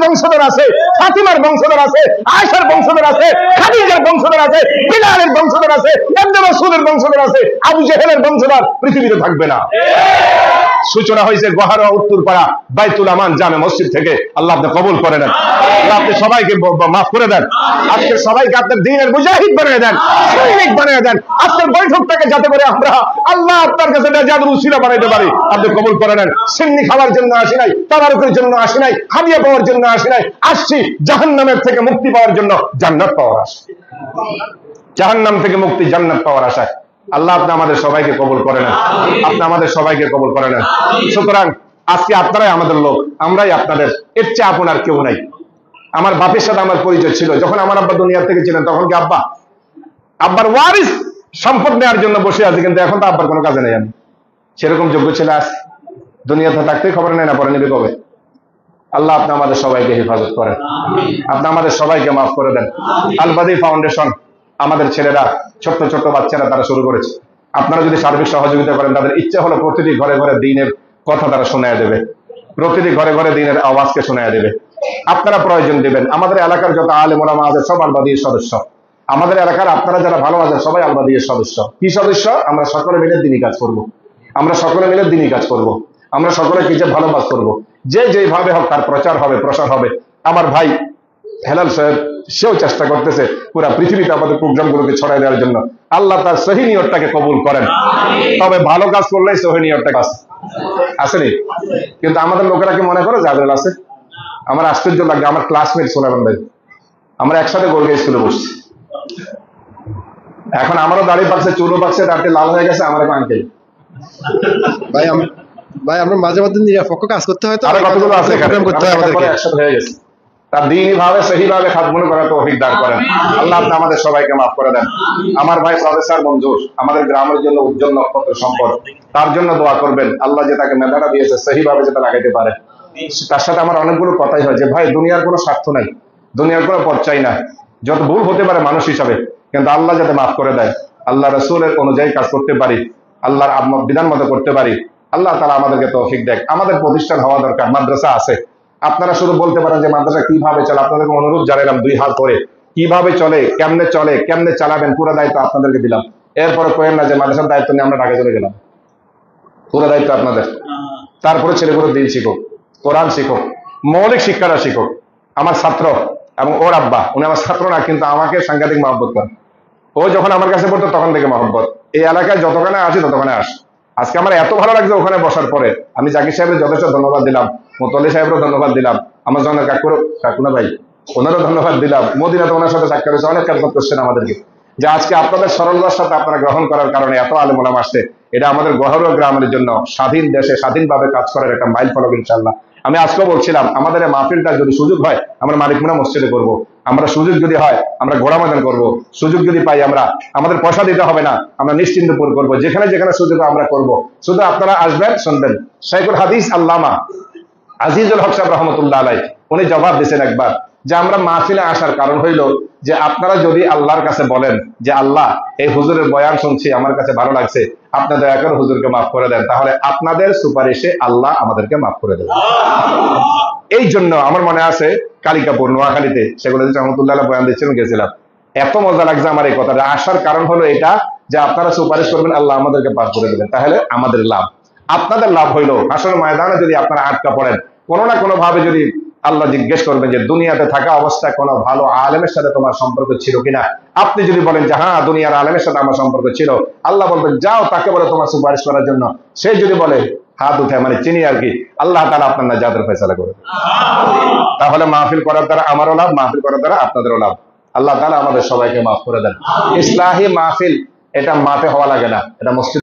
বংশধর আছে, ফাতিমার বংশধর আছে, আয়েশার বংশধর আছে, খাদিজার বংশধর আছে, বিলালের বংশধর আছে, ইবনে মাসউদের বংশধর আছে, আবু জেহেলের বংশধর পৃথিবীতে থাকবে না। সূচনা হয়েছে গহারা উত্তরপাড়া বাইতুল আমান জামে মসজিদ থেকে। আল্লাহ আপনি কবুল করে নেন, আল্লাহ আপনি সবাইকে মাফ করে দেন, আজকে সবাইকে আপনার দ্বীনের মুজাহিদ বানিয়ে দেন, সৈনিক বানিয়ে দেন। আজকের বৈঠকটাকে যাতে করে আমরা আল্লাহ আপনার কাছে জাদুর উসিলা বানাইতে পারি, আপনি কবুল করে নেন। সিন্নি খাওয়ার জন্য আসি নাই, তাবারুকের জন্য আসি নাই, হাদিয়া পাওয়ার জন্য আসি নাই, আসছি জাহান্নামের থেকে মুক্তি পাওয়ার জন্য, জান্নাত পাওয়ার আশা। জাহান্নাম থেকে মুক্তি, জান্নাত পাওয়ার আশায় আল্লাহ আপনি আমাদের সবাইকে কবুল করে নেন, আপনি আমাদের সবাইকে কবুল করে নেন। সুতরাং আজকে আপনারাই আমাদের লোক, আমরাই আপনাদের, এর চেয়ে আপন আর কেউ নাই। আমার বাপের সাথে আমার পরিচয় ছিল, যখন আমার আব্বা দুনিয়ার থেকে ছিলেন তখন কি আব্বার ওয়ারিস সম্পদ নেওয়ার জন্য বসে আছে, কিন্তু এখন তো আব্বার কোনো কাজে নেই। আমি সেরকম যোগ্য ছেলে আজ দুনিয়াতে থাকতে খবর নেই না, পরে নেবে কবে। আল্লাহ আপনি আমাদের সবাইকে হেফাজত করেন, আপনি আমাদের সবাইকে মাফ করে দেন। আল বাদী ফাউন্ডেশন আমাদের ছেলেরা, ছোট্ট ছোট্ট বাচ্চারা তারা শুরু করেছে। আপনারা যদি সার্বিক সহযোগিতা করেন, তাদের ইচ্ছা হলো প্রতিটি ঘরে ঘরে দ্বীনের কথা তারা শোনায় দেবে, প্রতিটি ঘরে ঘরে দ্বীনের আওয়াজকে শোনায় দেবে। আপনারা প্রয়োজন দেবেন। আমাদের এলাকার যত আলেম ওলামা আছে সব আল বাদীর সদস্য। আমাদের এলাকার আপনারা যারা ভালো আছেন সবাই আল বাদীর সদস্য। কি সদস্য? আমরা সকলে মিলে দ্বীনি কাজ করব, আমরা সকলে মিলে দ্বীনি কাজ করব, আমরা সকলে কিছু ভালো কাজ করব। যে যেভাবে হোক তার প্রচার হবে, প্রসার হবে। আমার ভাই হেলাল সাহেব সেও চেষ্টা করতেছে পুরা পৃথিবীতে আমাদের প্রোগ্রামগুলোকে ছড়াই দেওয়ার জন্য। আল্লাহ তার সহি নিয়তটাকে কবুল করেন। তবে ভালো কাজ করলেই সহি নিয়তটা কাজ আসেনি, কিন্তু আমাদের লোকেরা কি মনে করে জাদুল আছে? আমার আশ্চর্য লাগে, আমার ক্লাসমেট সোনারন ভাই, আমরা একসাথে গোলগে স্কুলে বসছি। এখন আমারও দাড়ি পাকছে, চুলও পাকছে, তারটি লাল হয়ে গেছে। আমার আঙ্কেল ভাই আমরা মাঝে মধ্যে নিরপেক্ষ কাজ করতে হয়, তো আরো কতগুলো আছে করতে হয় আমাদেরকে। একসাথে হয়ে গেছে। তার দ্বীনি ভাবে সহি ভাবে খাতমুন করার তৌফিক দান করেন। আল্লাহ আপনি আমাদের সবাইকে মাফ করে দেন। আমার ভাই প্রফেসর মঞ্জুর আমাদের গ্রামের জন্য উজ্জ্বল নক্ষত্র সম্পদ, তার জন্য দোয়া করবেন। আল্লাহ যে তাকে মেধাটা দিয়েছে সহি ভাবে যেটা লাগাইতে পারে। তার সাথে আমার অনেকগুলো কথাই হয় যে ভাই দুনিয়ার কোনো স্বার্থ নাই, দুনিয়ার কোনো পথ চাই না, যত ভুল হতে পারে মানুষ হিসাবে, কিন্তু আল্লাহ যাতে মাফ করে দেয়, আল্লাহ রসুলের অনুযায়ী কাজ করতে পারি, আল্লাহর বিধান মতো করতে পারি, আল্লাহ তাআলা আমাদেরকে তৌফিক দেয়। আমাদের প্রতিষ্ঠান হওয়া দরকার, মাদ্রাসা আছে। আপনারা শুধু বলতে পারেন যে মাদ্রাসা কিভাবে চলে, আপনাদেরকে অনুরোধ জানালাম দুই হাত করে, কিভাবে চলে, কেমনে চালাবেন, পুরো দায়িত্ব আপনাদেরকে দিলাম। এরপরে করেন না যে মাদ্রাসার দায়িত্ব নিয়ে আমরা ঢাকা চলে গেলাম, পুরো দায়িত্ব আপনাদের। তারপরে ছেলেগুলো দিন শিখুক, কোরআন শিখুক, মৌলিক শিক্ষাটা শিখুক। আমার ছাত্র এবং ওর আব্বা, উনি আমার ছাত্র না, কিন্তু আমাকে সাংঘাতিক মহব্বত করেন। ও যখন আমার কাছে পড়তো তখন থেকে মহব্বত। এই এলাকায় যতখানে আসি ততখানে আস। আজকে আমার এত ভালো লাগছে ওখানে বসার পরে, আমি জাকির সাহেবের যথেষ্ট ধন্যবাদ দিলাম, মোতল্লি সাহেবেরও ধন্যবাদ দিলাম, আমার জন্য কাকুনা ভাই ওনারও ধন্যবাদ দিলাম। মদিনাতে ওনার সাথে সাক্ষাৎ হয়েছে, অনেক খেদমত করছেন আমাদেরকে। যে আজকে আপনাদের সরলতার সাথে আপনারা গ্রহণ করার কারণে এত আলেম ওলামা আসছে, এটা আমাদের গহরুয়া গ্রামের জন্য স্বাধীন দেশে স্বাধীনভাবে কাজ করার একটা মাইল ফলক ইনশাআল্লাহ। আমি আজকেও বলছিলাম আমাদের এই মাহফিলটা যদি সুযোগ হয় আমরা মালিকমুনা মসজিদে করবো, আমরা সুযোগ যদি হয় আমরা ঘোড়া ময়দান করবো, সুযোগ যদি পাই আমরা, আমাদের পয়সা দিতে হবে না, আমরা নিশ্চিন্তপুর করবো, যেখানে যেখানে সুযোগ আমরা করবো। শুধু আপনারা আসবেন, শুনবেন। শাইখুল হাদিস আল্লামা আজিজুল হক সাহেব রহমতুল্লাহ আলাইহি উনি জবাব দিয়েছেন একবার, যে আমরা মাহফিলে আসার কারণ হইল যে আপনারা যদি আল্লাহর কাছে বলেন যে আল্লাহ এই হুজুরের বয়ান শুনছি, আমার কাছে ভালো লাগছে, আপনি দয়া করে হুজুরকে মাফ করে দেন, তাহলে আপনাদের সুপারিশে আল্লাহ আমাদেরকে মাফ করে দেবেন। এই জন্য আমার মনে আছে কালিকাপুর নোয়াখালীতে সেগুলো রহমতুল্লাহ বয়ান দিচ্ছিলেন, গেছিলাম, এত মজা লাগছে আমার এই কথাটা। আসার কারণ হলো এটা যে আপনারা সুপারিশ করবেন, আল্লাহ আমাদেরকে পার করে দেবেন, তাহলে আমাদের লাভ, আপনাদের লাভ হইলো। আসলে ময়দানে যদি আপনারা আটকা পড়েন, কোনো না কোনো ভাবে যদি আল্লাহ জিজ্ঞেস করবেন যে দুনিয়াতে থাকা অবস্থায় কোনো ভালো আলেমের সাথে তোমার সম্পর্ক ছিল কিনা, আপনি যদি বলেন যে হ্যাঁ দুনিয়ার আলেমের সাথে আমার সম্পর্ক ছিল, আল্লাহ বলবেন যাও তাকে বলে তোমার সুপারিশ করার জন্য। সে যদি বলে হাত উঠে, মানে চিনি আর কি, আল্লাহ তাআলা আপনার নাজাতের ফয়সালা করবে। তাহলে মাহফিল করার দ্বারা আমারও লাভ, মাহফিল করার দ্বারা আপনাদেরও লাভ। আল্লাহ তাআলা আমাদের সবাইকে মাফ করে দেন। ইসলাহি মাহফিল এটা মাঠে হওয়া লাগে না, এটা মসজিদ